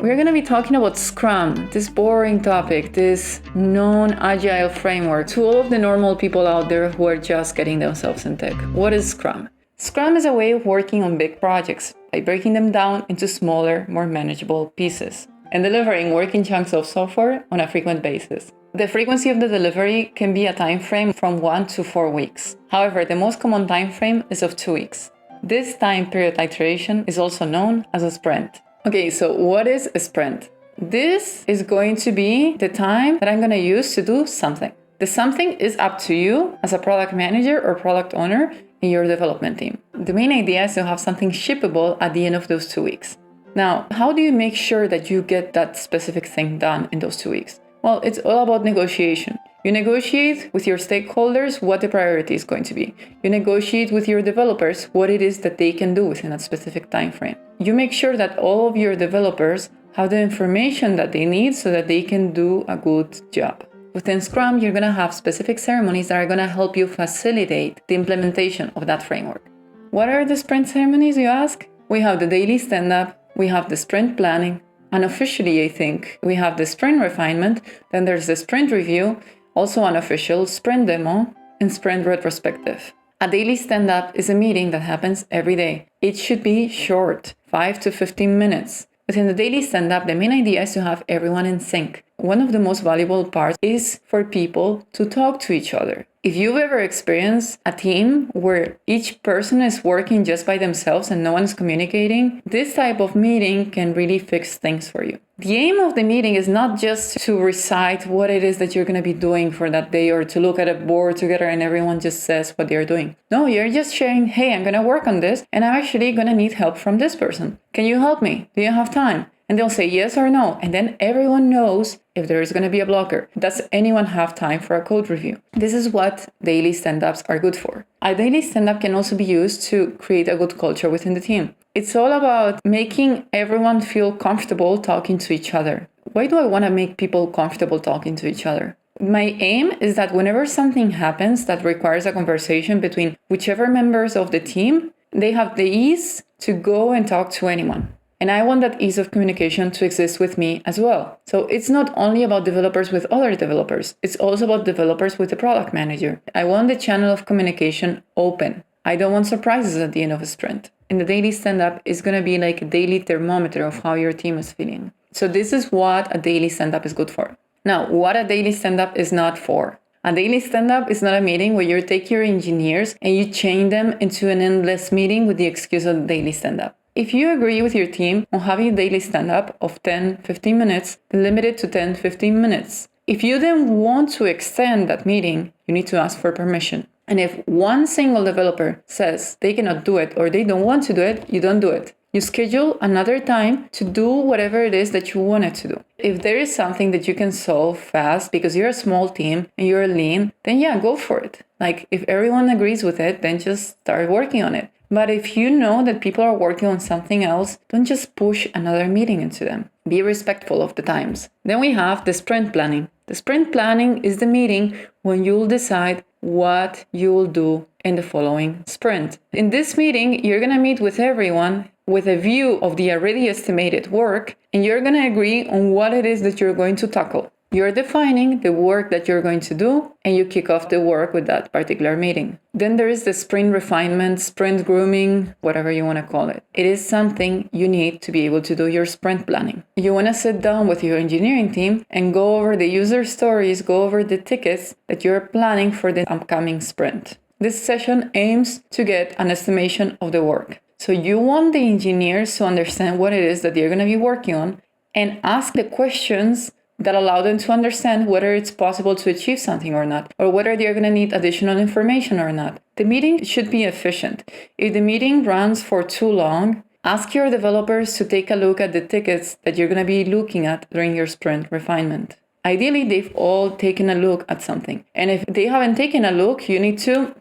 We're going to be talking about Scrum, this boring topic, this non-agile framework to all of the normal people out there who are just getting themselves in tech. What is Scrum? Scrum is a way of working on big projects by breaking them down into smaller, more manageable pieces and delivering working chunks of software on a frequent basis. The frequency of the delivery can be a time frame from 1 to 4 weeks. However, the most common time frame is of 2 weeks. This time period iteration is also known as a sprint. Okay, so what is a sprint? This is going to be the time that I'm going to use to do something. The something is up to you as a product manager or product owner in your development team. The main idea is to have something shippable at the end of those 2 weeks. Now, how do you make sure that you get that specific thing done in those 2 weeks? Well, it's all about negotiation. You negotiate with your stakeholders what the priority is going to be. You negotiate with your developers what it is that they can do within a specific time frame. You make sure that all of your developers have the information that they need so that they can do a good job. Within Scrum, you're going to have specific ceremonies that are going to help you facilitate the implementation of that framework. What are the sprint ceremonies, you ask? We have the Daily Standup, we have the Sprint Planning, and officially, I think, we have the Sprint Refinement, then there's the Sprint Review, also unofficial, Sprint Demo, and Sprint Retrospective. A Daily Stand-Up is a meeting that happens every day. It should be short, 5 to 15 minutes. Within the Daily Stand-Up, the main idea is to have everyone in sync. One of the most valuable parts is for people to talk to each other. If you've ever experienced a team where each person is working just by themselves and no one's communicating, this type of meeting can really fix things for you. The aim of the meeting is not just to recite what it is that you're going to be doing for that day or to look at a board together and everyone just says what they're doing. No, you're just sharing, hey, I'm going to work on this and I'm actually going to need help from this person. Can you help me? Do you have time? And they'll say yes or no. And then everyone knows if there is going to be a blocker. Does anyone have time for a code review? This is what daily stand-ups are good for. A daily stand-up can also be used to create a good culture within the team. It's all about making everyone feel comfortable talking to each other. Why do I want to make people comfortable talking to each other? My aim is that whenever something happens that requires a conversation between whichever members of the team, they have the ease to go and talk to anyone. And I want that ease of communication to exist with me as well. So it's not only about developers with other developers. It's also about developers with the product manager. I want the channel of communication open. I don't want surprises at the end of a sprint. And the daily stand-up is going to be like a daily thermometer of how your team is feeling. So this is what a daily stand-up is good for. Now, what a daily stand-up is not for. A daily stand-up is not a meeting where you take your engineers and you chain them into an endless meeting with the excuse of the daily stand-up. If you agree with your team on having a daily stand-up of 10-15 minutes, then limit it to 10-15 minutes. If you then want to extend that meeting, you need to ask for permission. And if one single developer says they cannot do it or they don't want to do it, you don't do it. You schedule another time to do whatever it is that you wanted to do. If there is something that you can solve fast because you're a small team and you're lean, then yeah, go for it. Like if everyone agrees with it, then just start working on it. But if you know that people are working on something else, don't just push another meeting into them. Be respectful of the times. Then we have the sprint planning. The sprint planning is the meeting when you'll decide what you will do in the following sprint. In this meeting, you're going to meet with everyone with a view of the already estimated work, and you're going to agree on what it is that you're going to tackle. You're defining the work that you're going to do, and you kick off the work with that particular meeting. Then there is the sprint refinement, sprint grooming, whatever you want to call it. It is something you need to be able to do your sprint planning. You want to sit down with your engineering team and go over the user stories, go over the tickets that you're planning for the upcoming sprint. This session aims to get an estimation of the work. So you want the engineers to understand what it is that they're going to be working on and ask the questions that allow them to understand whether it's possible to achieve something or not, or whether they're going to need additional information or not. The meeting should be efficient. If the meeting runs for too long, ask your developers to take a look at the tickets that you're going to be looking at during your sprint refinement. Ideally, they've all taken a look at something. And if they haven't taken a look, you need to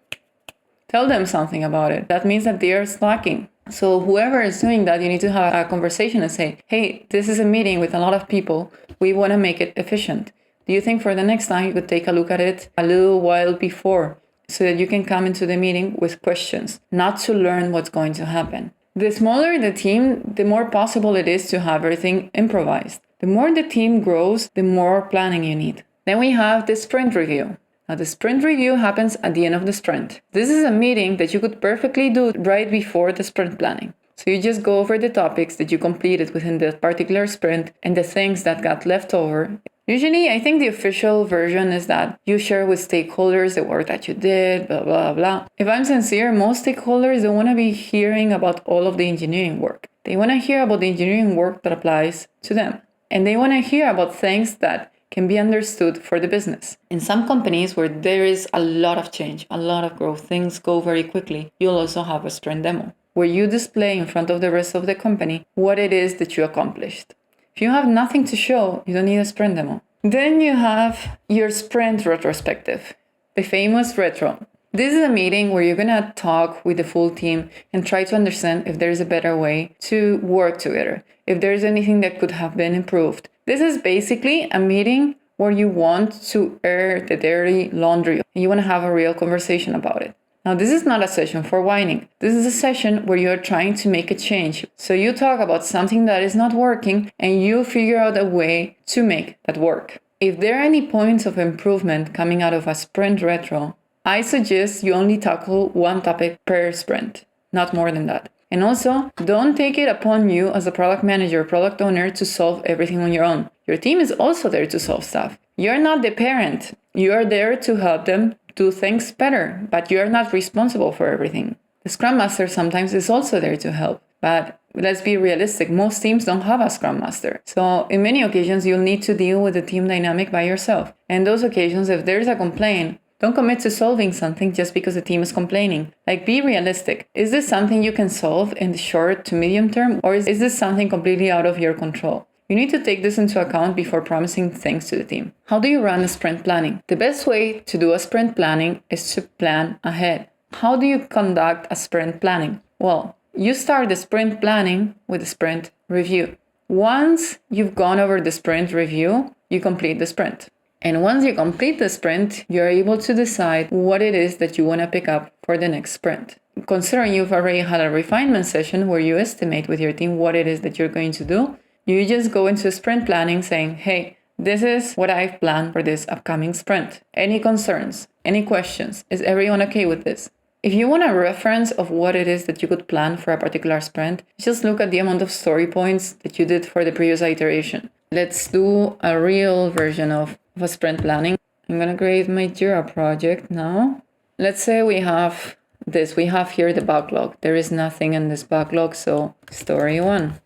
tell them something about it. That means that they are slacking. So whoever is doing that, you need to have a conversation and say, hey, this is a meeting with a lot of people. We want to make it efficient. Do you think for the next time you could take a look at it a little while before so that you can come into the meeting with questions, not to learn what's going to happen? The smaller the team, the more possible it is to have everything improvised. The more the team grows, the more planning you need. Then we have the sprint review. Now, the sprint review happens at the end of the sprint. This is a meeting that you could perfectly do right before the sprint planning. So you just go over the topics that you completed within the particular sprint and the things that got left over. Usually, I think the official version is that you share with stakeholders the work that you did, blah, blah, blah. If I'm sincere, most stakeholders don't want to be hearing about all of the engineering work. They want to hear about the engineering work that applies to them. And they want to hear about things that can be understood for the business. In some companies where there is a lot of change, a lot of growth, things go very quickly, you'll also have a sprint demo, where you display in front of the rest of the company what it is that you accomplished. If you have nothing to show, you don't need a sprint demo. Then you have your Sprint Retrospective, the famous retro. This is a meeting where you're going to talk with the full team and try to understand if there's a better way to work together, if there's anything that could have been improved. This is basically a meeting where you want to air the dirty laundry and you want to have a real conversation about it. Now, this is not a session for whining. This is a session where you're trying to make a change. So you talk about something that is not working and you figure out a way to make that work. If there are any points of improvement coming out of a sprint retro, I suggest you only tackle one topic per sprint, not more than that. And also, don't take it upon you as a product manager, product owner to solve everything on your own. Your team is also there to solve stuff. You're not the parent. You are there to help them do things better, but you are not responsible for everything. The Scrum Master sometimes is also there to help, but let's be realistic. Most teams don't have a Scrum Master. So in many occasions, you'll need to deal with the team dynamic by yourself. And those occasions, if there's a complaint, don't commit to solving something just because the team is complaining. Like, be realistic. Is this something you can solve in the short to medium term, or is this something completely out of your control? You need to take this into account before promising things to the team. How do you run a sprint planning? The best way to do a sprint planning is to plan ahead. How do you conduct a sprint planning? Well, you start the sprint planning with a sprint review. Once you've gone over the sprint review, you complete the sprint. And once you complete the sprint, you're able to decide what it is that you want to pick up for the next sprint. Considering you've already had a refinement session where you estimate with your team what it is that you're going to do, you just go into sprint planning saying, hey, this is what I've planned for this upcoming sprint. Any concerns? Any questions? Is everyone okay with this? If you want a reference of what it is that you could plan for a particular sprint, just look at the amount of story points that you did for the previous iteration. Let's do a real version of a sprint planning. I'm going to create my Jira project now. Let's say we have this. We have here the backlog. There is nothing in this backlog, so story 1.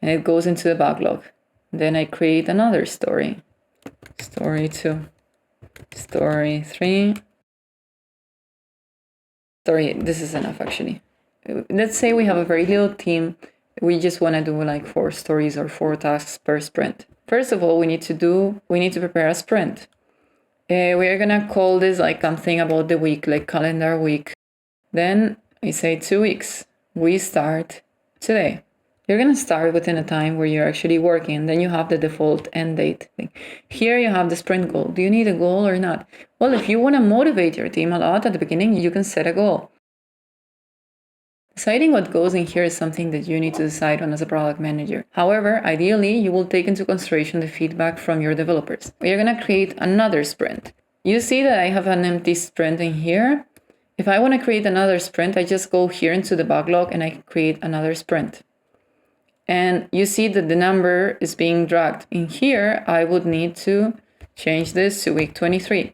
And it goes into the backlog. Then I create another story. Story 2. Story 3. This is enough actually. Let's say we have a very little team. We just want to do like 4 stories or 4 tasks per sprint. First of all, we need to prepare a sprint. We are going to call this like something about the week, like calendar week. Then we say 2 weeks. We start today. You're going to start within a time where you're actually working. Then you have the default end date thing. Here you have the sprint goal. Do you need a goal or not? Well, if you want to motivate your team a lot at the beginning, you can set a goal. Deciding what goes in here is something that you need to decide on as a product manager. However, ideally, you will take into consideration the feedback from your developers. We are going to create another sprint. You see that I have an empty sprint in here. If I want to create another sprint, I just go here into the backlog and I create another sprint. And you see that the number is being dragged. In here, I would need to change this to week 23.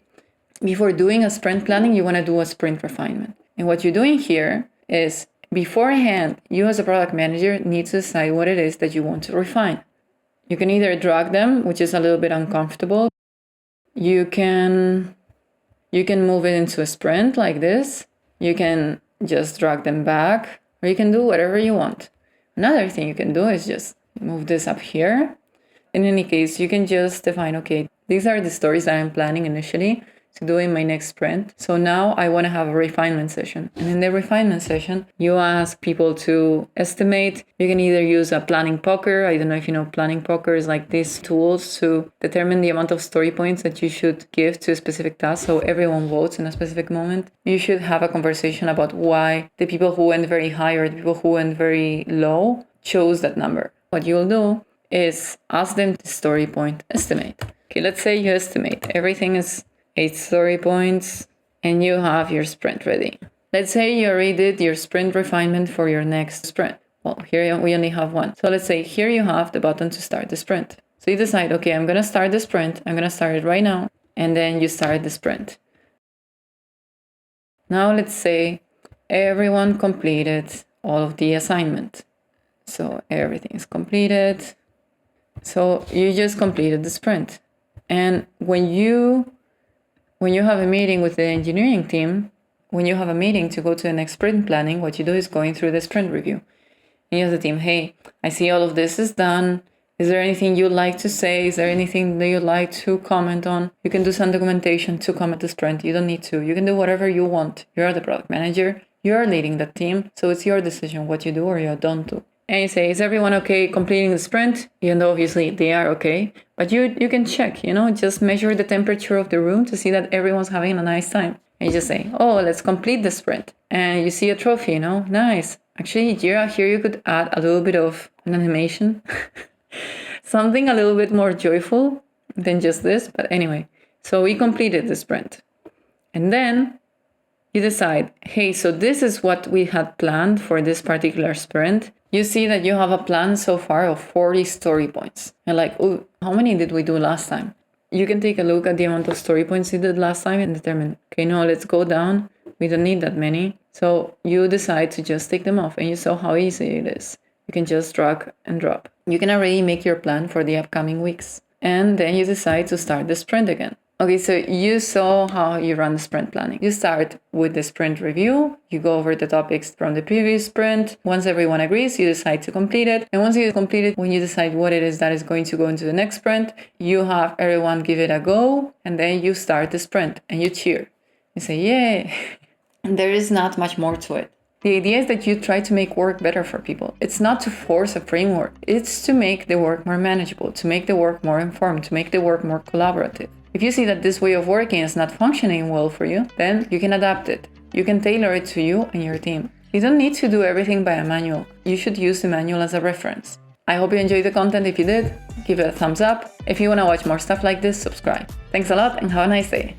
Before doing a sprint planning, you want to do a sprint refinement. And what you're doing here is beforehand, you as a product manager need to decide what it is that you want to refine. You can either drag them, which is a little bit uncomfortable. You can move it into a sprint like this. You can just drag them back, or you can do whatever you want. Another thing you can do is just move this up here. In any case, you can just define, okay, these are the stories that I'm planning initially to do in my next sprint. So now I want to have a refinement session. And in the refinement session, you ask people to estimate. You can either use a planning poker. I don't know if you know planning poker is like these tools to determine the amount of story points that you should give to a specific task. So everyone votes in a specific moment. You should have a conversation about why the people who went very high or the people who went very low chose that number. What you'll do is ask them the story point estimate. Okay, let's say you estimate everything is 8 story points and you have your sprint ready. Let's say you already did your sprint refinement for your next sprint. Well, here we only have one. So let's say here you have the button to start the sprint. So you decide, okay, I'm going to start the sprint. I'm going to start it right now. And then you start the sprint. Now let's say everyone completed all of the assignment. So everything is completed. So you just completed the sprint. And when you have a meeting with the engineering team, when you have a meeting to go to the next sprint planning, what you do is going through the sprint review. And you ask the team, hey, I see all of this is done. Is there anything you'd like to say? Is there anything that you'd like to comment on? You can do some documentation to comment the sprint. You don't need to. You can do whatever you want. You're the product manager. You're leading the team. So it's your decision what you do or you don't do. And you say, is everyone okay completing the sprint? Even though obviously they are okay. But you can check, just measure the temperature of the room to see that everyone's having a nice time. And you just say, oh, let's complete the sprint. And you see a trophy, nice. Actually, Jira, here you could add a little bit of an animation. Something a little bit more joyful than just this. But anyway, so we completed the sprint. And then you decide, hey, so this is what we had planned for this particular sprint. You see that you have a plan so far of 40 story points. And like, oh, how many did we do last time? You can take a look at the amount of story points you did last time and determine, okay, no, let's go down. We don't need that many. So you decide to just take them off and you saw how easy it is. You can just drag and drop. You can already make your plan for the upcoming weeks. And then you decide to start the sprint again. Okay, so you saw how you run the sprint planning. You start with the sprint review. You go over the topics from the previous sprint. Once everyone agrees, you decide to complete it. And once you complete it, when you decide what it is that is going to go into the next sprint, you have everyone give it a go. And then you start the sprint and you cheer. You say, yay. And there is not much more to it. The idea is that you try to make work better for people. It's not to force a framework. It's to make the work more manageable, to make the work more informed, to make the work more collaborative. If you see that this way of working is not functioning well for you, then you can adapt it. You can tailor it to you and your team. You don't need to do everything by a manual. You should use the manual as a reference. I hope you enjoyed the content. If you did, give it a thumbs up. If you want to watch more stuff like this, subscribe. Thanks a lot and have a nice day.